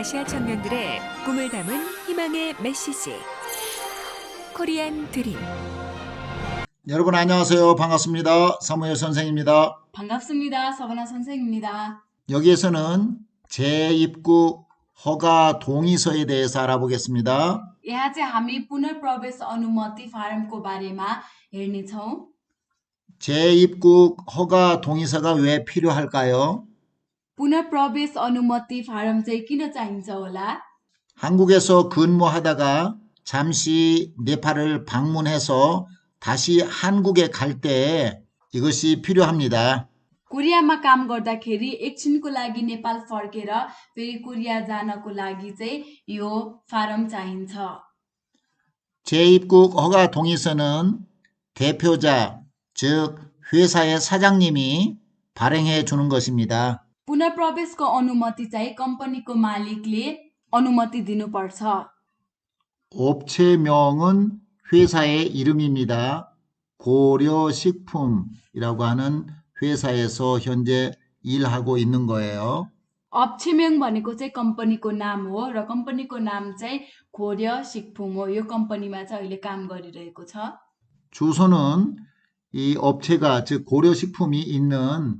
아시아 청년들의 꿈을 담은 희망의 메시지 코리안 드림. 여러분 안녕하세요. 반갑습니다. 사무엘 선생입니다. 반갑습니다. 서바나 선생입니다. 여기에서는 재입국 허가 동의서에 대해서 알아보겠습니다. यहाँ चाहिँ हामी पुनर्प्रवेश अनुमति फारमको बारेमा हेर्नेछौँ। 재입국 허가 동의서가 왜 필요할까요? पुनर्प्रवेश अनुमति फारम चाहिँ किन चाहिन्छ होला? 한국에서 근무하다가 잠시 네팔을 방문해서 다시 한국에 갈 때 이것이 필요합니다. कोरियामा काम गर्दाखेरि एकछिनको लागि नेपाल फर्केर फेरि कोरिया जानको लागि चाहिँ यो फारम चाहिन्छ। 재입국 허가 동의서는 대표자, 즉 회사의 사장님이 발행해 주는 것입니다. पुनर्प्रवेशको अनुमति चाहिँ कम्पनीको मालिकले अनुमति दिनुपर्छ। 업체명은 회사의 이름입니다. 고려식품이라고 하는 회사에서 현재 일하고 있는 거예요. अप्छेम्योङ भनेको चाहिँ कम्पनीको नाम हो र कम्पनीको नाम चाहिँ खोर्य सिक्फुम हो। यो कम्पनीमा चाहिँ अहिले काम गरिरहेको छ। 주소는 이 업체가 즉 고려식품이 있는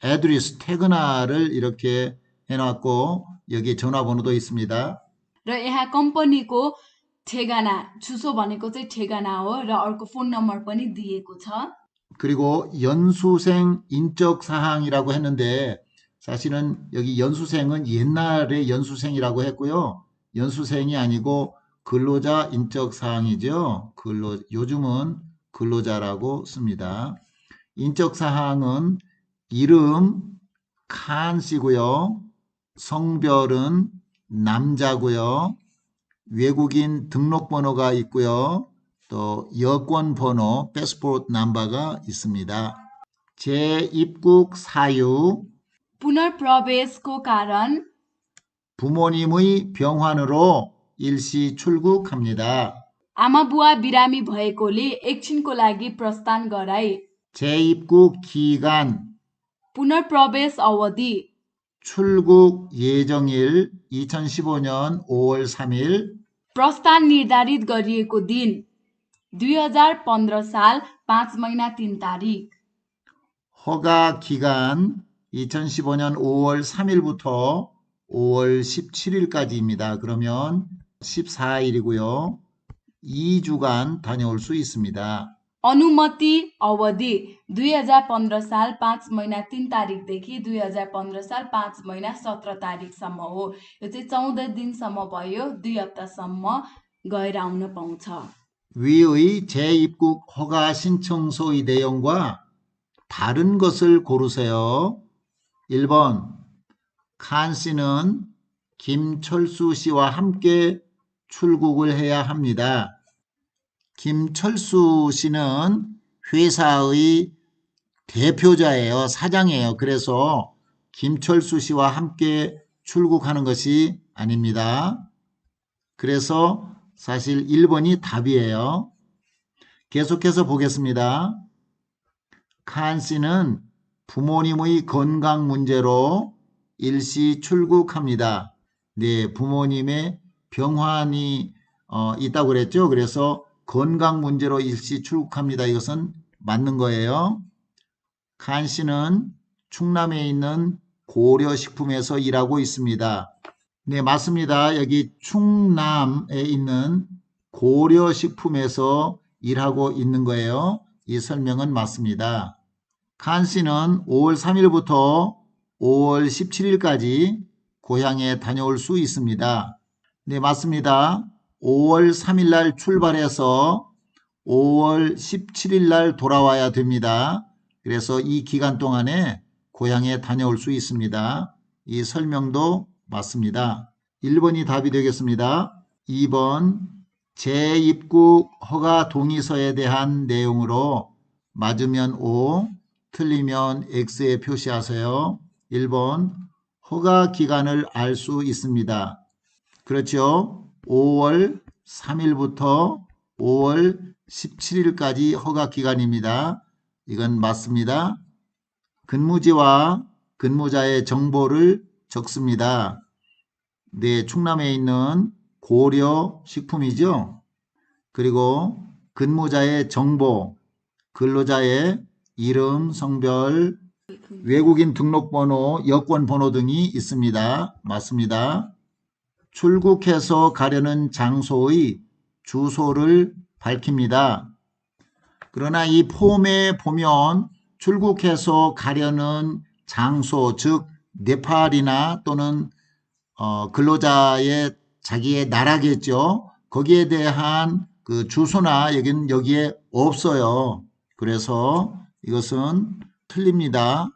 애드리스 태그나를 이렇게 해놨고 여기 전화번호도 있습니다. र यहाँ कम्पनीको ठेगाना जुसो भनेको चाहिँ ठेगाना हो र अर्को फोन नम्बर पनि दिएको छ। 그리고 연수생 인적사항이라고 했는데 사실은 여기 연수생은 옛날에 연수생이라고 했고요. 연수생이 아니고 근로자 인적사항이죠. 요즘은 근로자라고 씁니다. 인적사항은 이름 칸 씨고요. 성별은 남자고요. 외국인 등록번호가 있고요. 또 여권번호, 패스포트 넘버가 있습니다. 재입국 사유, पुनर्प्रवेशको कारण 부모님의 병환으로 일시 출국합니다. आमाबुवा बिरामी भएकोले एकछिनको लागि प्रस्थान गराई। 재입국 기간, पुनर्प्रवेश अवधि 출국 예정일 2015년 5월 3일, प्रस्थान निर्धारित गरिएको दिन 2015 साल 5 महिना 3 तारिक। 허가 기간 2015년 5월 3일부터 5월 17일까지입니다. 그러면 14일이고요. 2주간 다녀올 수 있습니다. अनुमति अवधि 2015 साल 5 महिना 3 तारिकदेखि 2015 साल 5 महिना 17 तारिकसम्म हो। यो चाहिँ 14 दिनसम्म भयो, 2 हप्तासम्म गएर आउन पाउँछ। 위의 재입국 허가 신청서의 내용과 다른 것을 고르세요. 1번, 칸 씨는 김철수 씨와 함께 출국을 해야 합니다. 김철수 씨는 회사의 대표자예요. 사장이에요. 그래서 김철수 씨와 함께 출국하는 것이 아닙니다. 그래서 사실 1번이 답이에요. 계속해서 보겠습니다. 칸 씨는 부모님의 건강 문제로 일시 출국합니다. 네, 부모님의 병환이 있다고 그랬죠. 그래서 건강 문제로 일시 출국합니다. 이것은 맞는 거예요. 칸 씨는 충남에 있는 고려식품에서 일하고 있습니다. 네, 맞습니다. 여기 충남에 있는 고려식품에서 일하고 있는 거예요. 이 설명은 맞습니다. 칸 씨는 5월 3일부터 5월 17일까지 고향에 다녀올 수 있습니다. 네, 맞습니다. 5월 3일 날 출발해서 5월 17일 날 돌아와야 됩니다. 그래서 이 기간 동안에 고향에 다녀올 수 있습니다. 이 설명도 맞습니다. 1번이 답이 되겠습니다. 2번, 재입국 허가 동의서에 대한 내용으로 맞으면 O, 틀리면 X에 표시하세요. 1번, 허가 기간을 알 수 있습니다. 그렇죠? 5월 3일부터 5월 17일까지 허가 기간입니다. 이건 맞습니다. 근무지와 근무자의 정보를 적습니다. 네, 충남에 있는 고려식품이죠. 그리고 근무자의 정보, 근로자의 이름, 성별, 외국인 등록번호, 여권번호 등이 있습니다. 맞습니다. 출국해서 가려는 장소의 주소를 밝힙니다. 그러나 이 폼에 보면 출국해서 가려는 장소, 즉 네팔이나 또는 근로자의 자기의 나라겠죠. 거기에 대한 그 주소나 여기에 없어요. 그래서 이것은 틀립니다.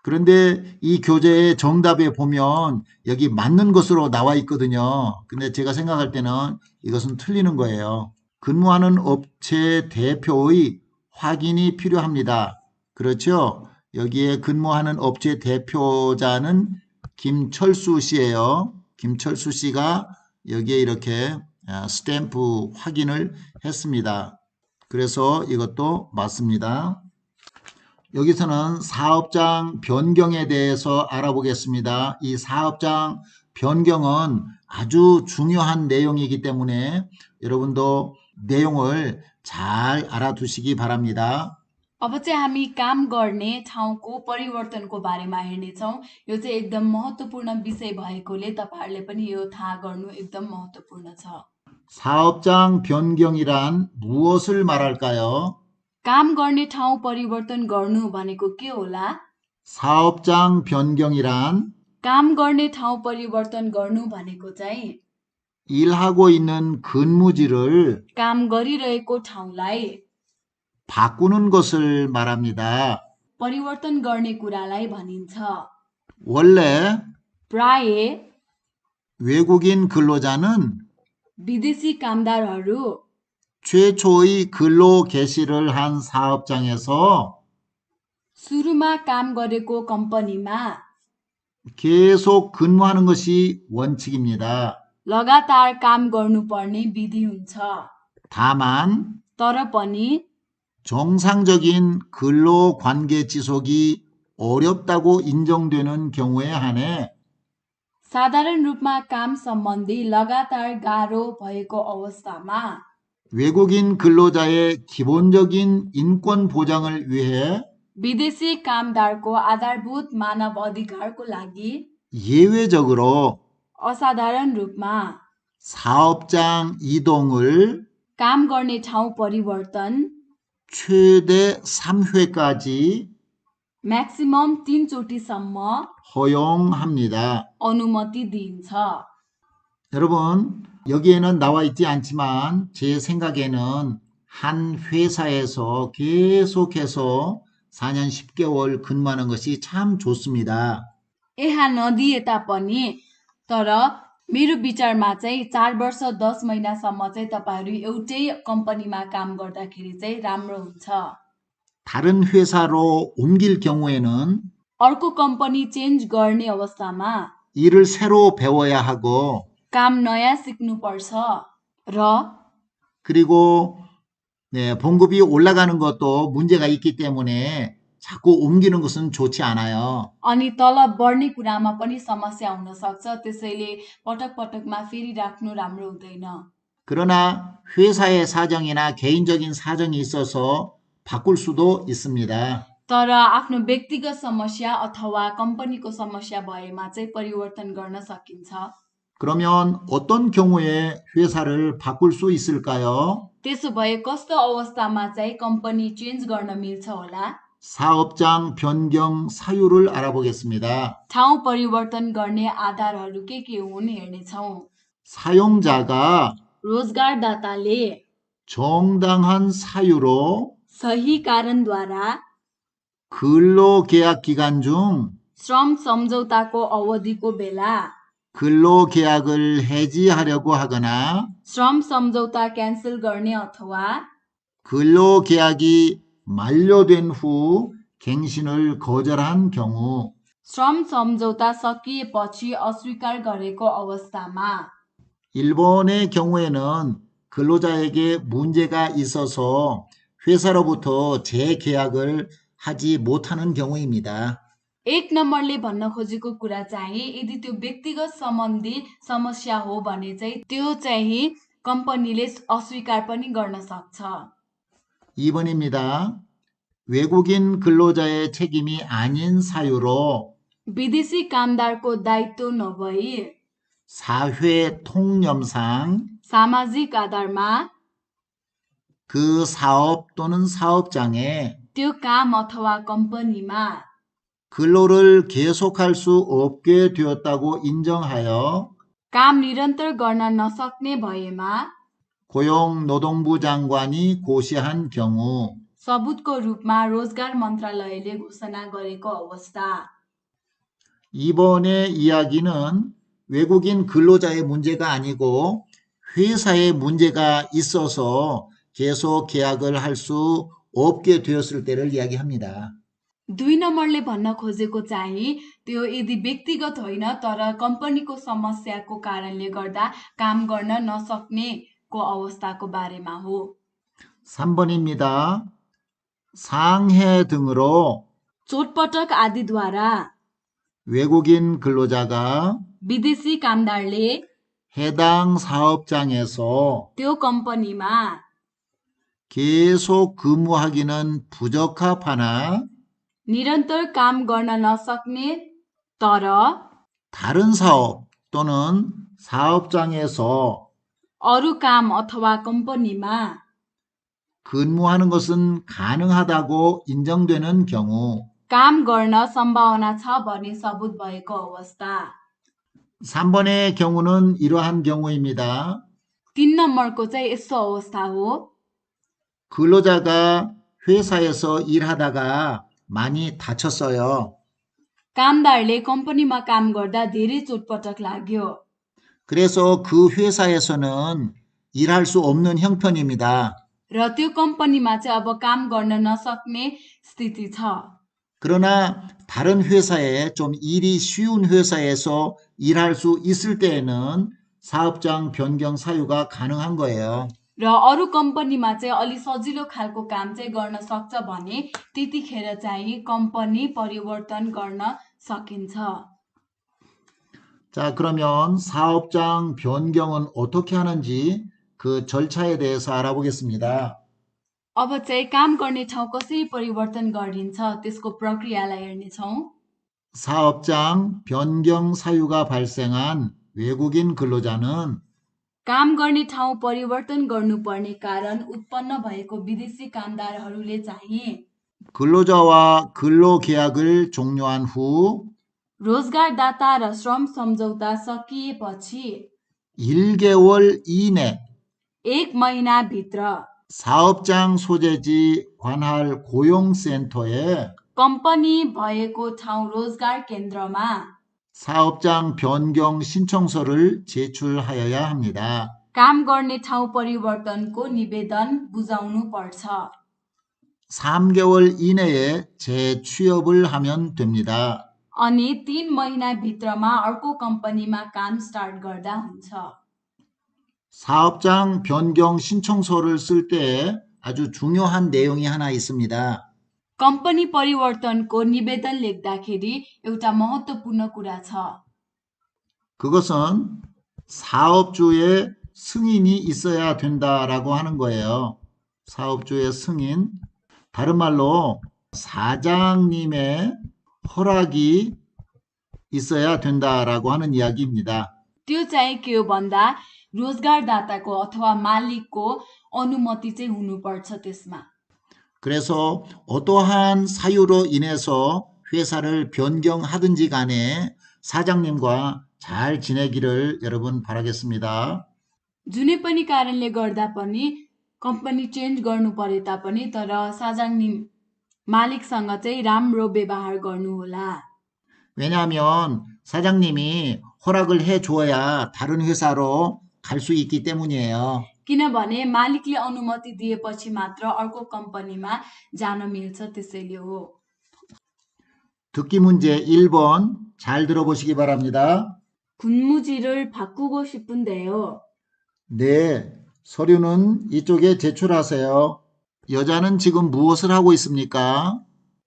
그런데 이 교재의 정답에 보면 여기 맞는 것으로 나와 있거든요. 근데 제가 생각할 때는 이것은 틀리는 거예요. 근무하는 업체 대표의 확인이 필요합니다. 그렇죠? 여기에 근무하는 업체 대표자는 김철수 씨예요. 김철수 씨가 여기에 이렇게 스탬프 확인을 했습니다. 그래서 이것도 맞습니다. 여기서는 사업장 변경에 대해서 알아보겠습니다. 이 사업장 변경은 아주 중요한 내용이기 때문에 여러분도 내용을 잘 알아두시기 바랍니다. अब चाहिँ हामी काम गर्ने ठाउँको परिवर्तनको बारेमा हेर्नेछौँ। यो चाहिँ एकदम महत्त्वपूर्ण विषय भएकोले तपाईँहरूले पनि यो थाहा गर्नु एकदम महत्त्वपूर्ण छ। 사업장 변경이란 무엇을 말할까요? काम गर्ने ठाउँ परिवर्तन गर्नु भनेको के होला? 사업장 변경이란 काम गर्ने ठाउँ परिवर्तन गर्नु भनेको चाहिँ 일하고 있는 근무지를 काम गरिरहेको ठाउँलाई 바꾸는 것을 말합니다. परिवर्तन गर्ने कुरालाई भनिन्छ। 원래 प्राय 외국인 근로자는 विदेशी कामदारहरू 최초의 근로 개시를 한 사업장에서 सुरुमा काम गरेको कम्पनीमा 계속 근무하는 것이 원칙입니다. लगातार काम गर्नुपर्ने विधि हुन्छ। 다만 तर पनि 정상적인 근로 관계 지속이 어렵다고 인정되는 경우에 한해 साधारण रूपमा काम सम्बन्धी लगातार गाह्रो भएको अवस्थामा 외국인 근로자의 기본적인 인권 보장을 위해 विदेशी कामदारको आधारभूत मानव अधिकारको लागि 예외적으로 असाधारण रूपमा 사업장 이동을 काम गर्ने ठाउँ परिवर्तन 최대 3회까지 म्याक्सिमम 3 चोटिसम्म 허용합니다. अनुमति दिइन्छ। 여러분, 여기에는 나와 있지 않지만 제 생각에는 한 회사에서 계속해서 4년 10개월 근무하는 것이 참 좋습니다. यहाँ नदिए तापनि तर मेरो विचारमा चाहिँ 4 वर्ष 10 महिनासम्म चाहिँ तपाईँहरू एउटै कम्पनीमा काम गर्दाखेरि चाहिँ राम्रो हुन्छ। 다른 회사로 옮길 경우에는 अर्को कम्पनी चेन्ज गर्ने अवस्थामा 일을 새로 배워야 하고 काम नयाँ सिक्नुपर्छ र 그리고 봉급이 올라가는 것도 문제가 있기 때문에 자꾸 옮기는 것은 좋지 않아요. अनि तलब बढ्ने कुरामा पनि समस्या हुन सक्छ। त्यसैले पटक पटकमा फेरि राख्नु राम्रो हुँदैन। 그러나 회사의 사정이나 개인적인 사정이 있어서 바꿀 수도 있습니다. तर आफ्नो व्यक्तिगत समस्या अथवा कम्पनीको समस्या भएमा चाहिँ परिवर्तन गर्न सकिन्छ। 그러면 어떤 경우에 회사를 바꿀 수 있을까요? त्यसो भए कस्तो अवस्थामा चाहिँ कम्पनी चेन्ज गर्न मिल्छ होला? 사업장 변경 사유를 알아보겠습니다. ठाउँ परिवर्तन गर्ने आधारहरू के हुन् हेर्नेछौँ। 사용자가 रोजगारदाताले 정당한 사유로 सही कारणद्वारा 근로계약 기간 중 श्रम सम्झौताको अवधिको बेला 근로계약을 해지하려고 하거나 श्रम सम्झौता क्यान्सल गर्ने अथवा 근로계약이 만료된 후 갱신을 거절한 경우 श्रम सम्झौता सकिएपछि अस्वीकार गरेको अवस्थामा 일본의 경우에는 근로자에게 문제가 있어서 회사로부터 재계약을 하지 못하는 경우입니다. एक नम्बरले भन्न खोजेको कुरा चाहिँ यदि त्यो व्यक्तिगत सम्बन्धी समस्या हो भने चाहिँ त्यो चाहिँ कम्पनीले अस्वीकार पनि गर्न सक्छ। 2번입니다. 외국인 근로자의 책임이 아닌 사유로 विदेशी कामदारको दायित्व नभई 사회 통념상 सामाजिक आधारमा 그 사업 또는 사업장에 त्यो काम अथवा कम्पनीमा 근로를 계속할 수 없게 되었다고 인정하여 काम निरन्तर गर्न नसक्ने भएमा 고용노동부 장관이 고시한 경우 सबुतको रूपमा रोजगार मन्त्रालयले घोषणा गरेको अवस्था। 2번의 이야기는 외국인 근로자의 문제가 아니고 회사의 문제가 있어서 계속 계약을 할 수 없게 되었을 때를 इया기합니다. 2 नम्बरले भन्न खोजेको चाहिँ त्यो यदि व्यक्तिगत होइन तर कम्पनीको समस्याको कारणले गर्दा काम गर्न नसक्नेको अवस्थाको बारेमा हो। 3번입니다. 상해 등으로 चोटपटक आदिद्वारा 외국인 근로자가 विदेशी कामदारले 해당 사업장에서 त्यो कम्पनीमा 계속 근무하기는 부적합하나 निरन्तर काम गर्न नसक्ने तर 다른 사업 또는 사업장에서 अरू काम अथवा कम्पनीमा 근무하는 것은 가능하다고 인정되는 경우 काम गर्न सम्भावना छ भन्ने सबुत भएको अवस्था। 3번의 경우는 이러한 경우입니다. 3 नम्बरको चाहिँ यस्तो अवस्था हो 근로자가 회사에서 일하다가 많이 다쳤어요. कामदारले कम्पनीमा काम गर्दा धेरै चोटपटक लाग्यो। 그래서 그 회사에서는 일할 수 없는 형편입니다. र त्यो कम्पनीमा चाहिँ अब काम गर्न नसक्ने स्थिति छ। 그러나 다른 회사에 좀 일이 쉬운 회사에서 일할 수 있을 때에는 사업장 변경 사유가 가능한 거예요. र अरू कम्पनीमा चाहिँ अलि सजिलो खालको काम चाहिँ गर्न सक्छ भने त्यतिखेर चाहिँ कम्पनी परिवर्तन गर्न सकिन्छ। 자, 그러면 사업장 변경은 어떻게 하는지 그 절차에 대해서 알아보겠습니다. अब चाहिँ काम गर्ने ठाउँ कसरी परिवर्तन गरिन्छ त्यसको प्रक्रियालाई हेर्नेछौँ। 사업장 변경 사유가 발생한 외국인 근로자는 काम गर्ने ठाउँ परिवर्तन गर्नुपर्ने कारण उत्पन्न भएको विदेशी कामदारहरूले चाहिँ 근로자와 근로계약을 종료한 후 रोजगारदाता र श्रम सम्झौता सकिएपछि 1개월 이내 1 महिनाभित्र 사업장 소재지 관할 고용센터에 कम्पनी भएको ठाउँ रोजगार केन्द्रमा 사업장 변경 신청서를 제출하여야 합니다. काम गर्ने ठाउँ परिवर्तनको निवेदन बुझाउनु पर्छ। 3개월 이내에 재취업을 하면 됩니다. अनि 3 महिनाभित्रमा अर्को कम्पनीमा काम स्टार्ट गर्दा हुन्छ। 사업장 변경 신청서를 쓸 때 아주 중요한 내용이 하나 있습니다. कम्पनी परिवर्तनको निवेदन लेख्दाखेरि एउटा महत्त्वपूर्ण कुरा छ। 그것은 사업주의 승인이 있어야 된다라고 하는 거예요. 사업주의 승인. 다른 말로 사장님의 허락이 있어야 된다라고 하는 이야기입니다. त्यो चाहिँ के हो भन्दा रोजगारदाताको अथवा मालिकको अनुमति चाहिँ हुनुपर्छ त्यसमा। 그래서 어떠한 사유로 인해서 회사를 변경하든지 간에 사장님과 잘 지내기를 여러분 바라겠습니다. जुनै पनि कारणले गर्दा पनि कम्पनी चेन्ज गर्नु परे तापनि तर साजाङनिम मालिकसँग चाहिँ राम्रो व्यवहार गर्नुहोला। 왜냐하면 사장님이 허락을 해줘야 다른 회사로 갈 수 있기 때문이에요. किनभने मालिकले अनुमति दिएपछि मात्र अर्को कम्पनीमा जान मिल्छ, त्यसैले हो। 듣기 문제 1번 잘 들어보시기 바랍니다. 군무지를 바꾸고 싶은데요. 네, 서류는 이쪽에 제출하세요. 여자는 지금 무엇을 하고 있습니까?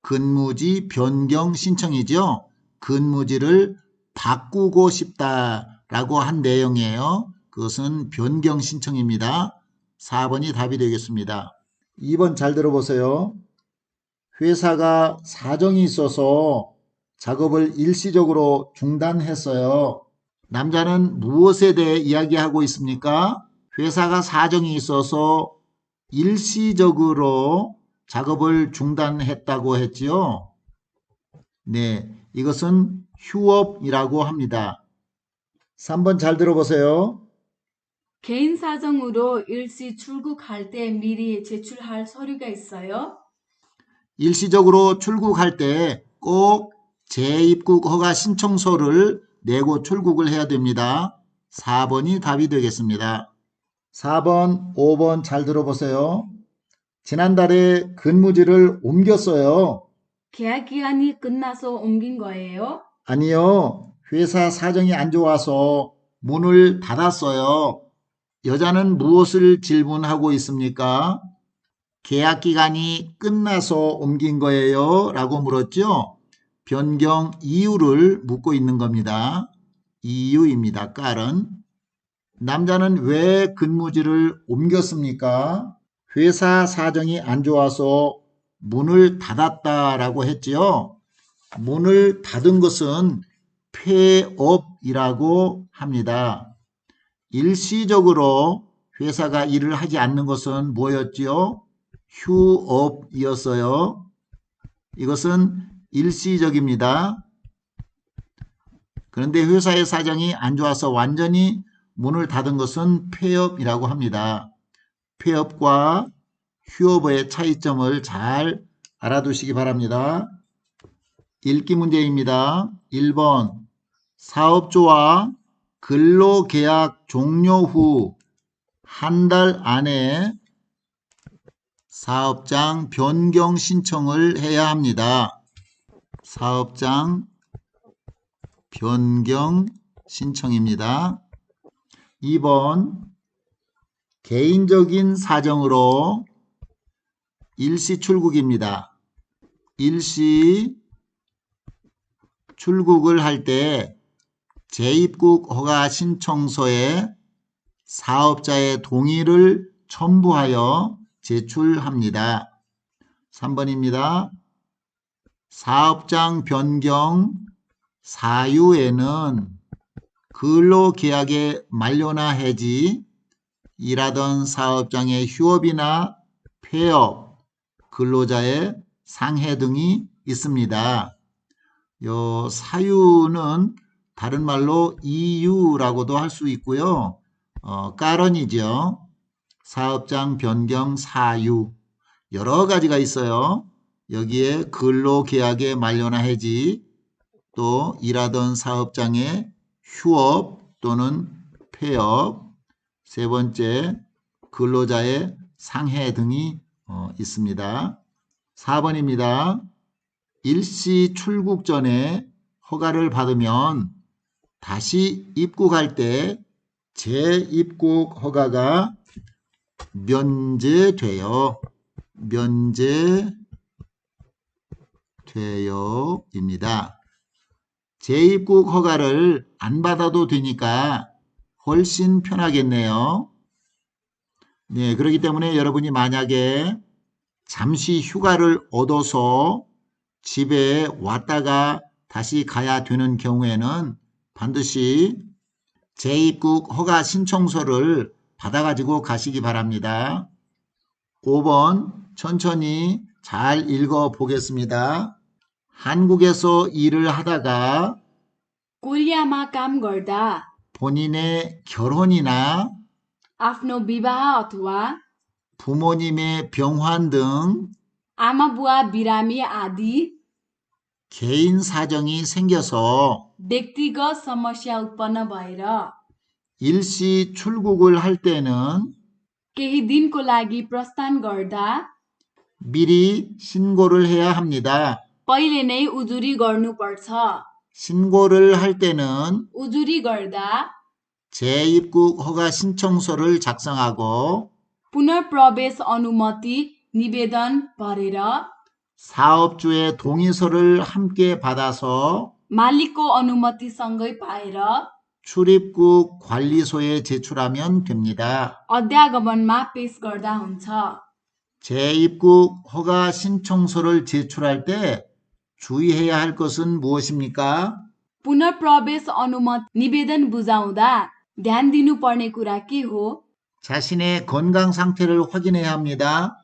근무지 변경 신청이죠. 근무지를 바꾸고 싶다라고 한 내용이에요. 그것은 변경 신청입니다. 4번이 답이 되겠습니다. 2번 잘 들어보세요. 회사가 사정이 있어서 작업을 일시적으로 중단했어요. 남자는 무엇에 대해 이야기하고 있습니까? 회사가 사정이 있어서 일시적으로 작업을 중단했다고 했지요. 네, 이것은 휴업이라고 합니다. 3번 잘 들어보세요. 개인 사정으로 일시 출국할 때 미리 제출할 서류가 있어요? 일시적으로 출국할 때 꼭 재입국 허가 신청서를 내고 출국을 해야 됩니다. 4번이 답이 되겠습니다. 4번, 5번 잘 들어보세요. 지난달에 근무지를 옮겼어요. 계약 기간이 끝나서 옮긴 거예요? 아니요. 회사 사정이 안 좋아서 문을 닫았어요. 여자는 무엇을 질문하고 있습니까? 계약 기간이 끝나서 옮긴 거예요? 라고 물었죠. 변경 이유를 묻고 있는 겁니다. 이유입니다. 깔은. 남자는 왜 근무지를 옮겼습니까? 회사 사정이 안 좋아서 문을 닫았다라고 했지요. 문을 닫은 것은 폐업이라고 합니다. 일시적으로 회사가 일을 하지 않는 것은 뭐였지요? 휴업이었어요. 이것은 일시적입니다. 그런데 회사의 사정이 안 좋아서 완전히 문을 닫은 것은 폐업이라고 합니다. 폐업과 휴업의 차이점을 잘 알아두시기 바랍니다. 읽기 문제입니다. 1번 사업주와 근로계약 종료 후 한 달 안에 사업장 변경 신청을 해야 합니다. 사업장 변경 신청입니다. 2번 개인적인 사정으로 일시 출국입니다. 일시 출국을 할 때 재입국 허가 신청서에 사업자의 동의를 첨부하여 제출합니다. 3번입니다. 사업장 변경 사유에는 근로계약의 만료나 해지, 일하던 사업장의 휴업이나 폐업, 근로자의 상해 등이 있습니다. 요 사유는 다른 말로 이유라고도 할 수 있고요. 까런이죠. 사업장 변경 사유 여러 가지가 있어요. 여기에 근로계약의 만료나 해지, 또 일하던 사업장의 휴업 또는 폐업, 세 번째 근로자의 상해 등이 있습니다. 4번입니다. 일시 출국 전에 허가를 받으면 다시 입국할 때 재입국 허가가 면제돼요. 면제돼요입니다. 재입국 허가를 안 받아도 되니까 훨씬 편하겠네요. 네, 그렇기 때문에 여러분이 만약에 잠시 휴가를 얻어서 집에 왔다가 다시 가야 되는 경우에는 반드시 재입국 허가 신청서를 받아가지고 가시기 바랍니다. 5번 천천히 잘 읽어 보겠습니다. 한국에서 일을 하다가 कोरियामा काम गर्दा 본인의 결혼이나 आफ्नो विवाह अथवा 부모님의 병환 등 आमाबुवा बिरामी आदि 개인 사정이 생겨서 व्यक्तिगत समस्या उत्पन्न भएर 일시 출국을 할 때는 केही दिनको लागि प्रस्थान गर्दा 미리 신고를 해야 합니다. पहिले नै उजुरी गर्नुपर्छ। 신고를 할 때는 उजुरी गर्दा 재입국 허가 신청서를 작성하고 पुनर्प्रवेश अनुमति निवेदन भरेर 사업주의 동의서를 함께 받아서 मालिकको अनुमतिसँगै पाएर 출입국 관리소에 제출하면 됩니다. अध्यागमनमा पेश गर्दा हुन्छ। 재입국 허가 신청서를 제출할 때 주의해야 할 것은 무엇입니까? पुनर्प्रवेश अनुमति निवेदन बुझाउँदा ध्यान दिनुपर्ने कुरा के हो? 자신의 건강 상태를 확인해야 합니다.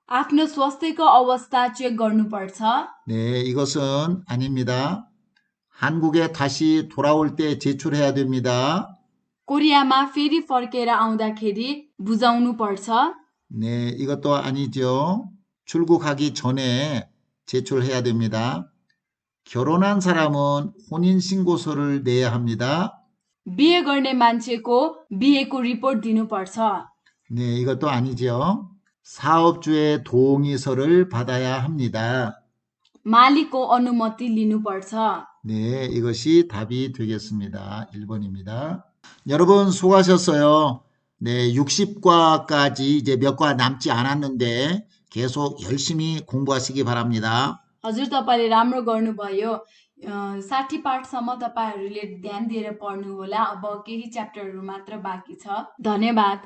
आफ्नो स्वास्थ्यको अवस्था चेक गर्नुपर्छ। 네, 이것은 아닙니다. 한국에 다시 돌아올 때 제출해야 됩니다. कोरियामा फेरि फर्केर आउँदाखेरि बुझाउनु पर्छ। 네, 이것도 아니죠. 출국하기 전에 제출해야 됩니다. 결혼한 사람은 혼인신고서를 내야 합니다. बिहे गर्ने मान्छेको बिहेको रिपोर्ट दिनुपर्छ। 네, 이것도 아니죠. 사업주의 동의서를 받아야 합니다. मालिकको अनुमति लिनुपर्छ। 네, 이것이 답이 되겠습니다. 1번입니다. 여러분 수고하셨어요. 네, 60과까지 이제 몇 과 남지 않았는데 계속 열심히 공부하시기 바랍니다. हजुर तपाईँले राम्रो गर्नुभयो। 60 पाठसम्म तपाईँहरूले ध्यान दिएर पढ्नुहोला। अब केही च्याप्टरहरू मात्र बाँकी छ। धन्यवाद।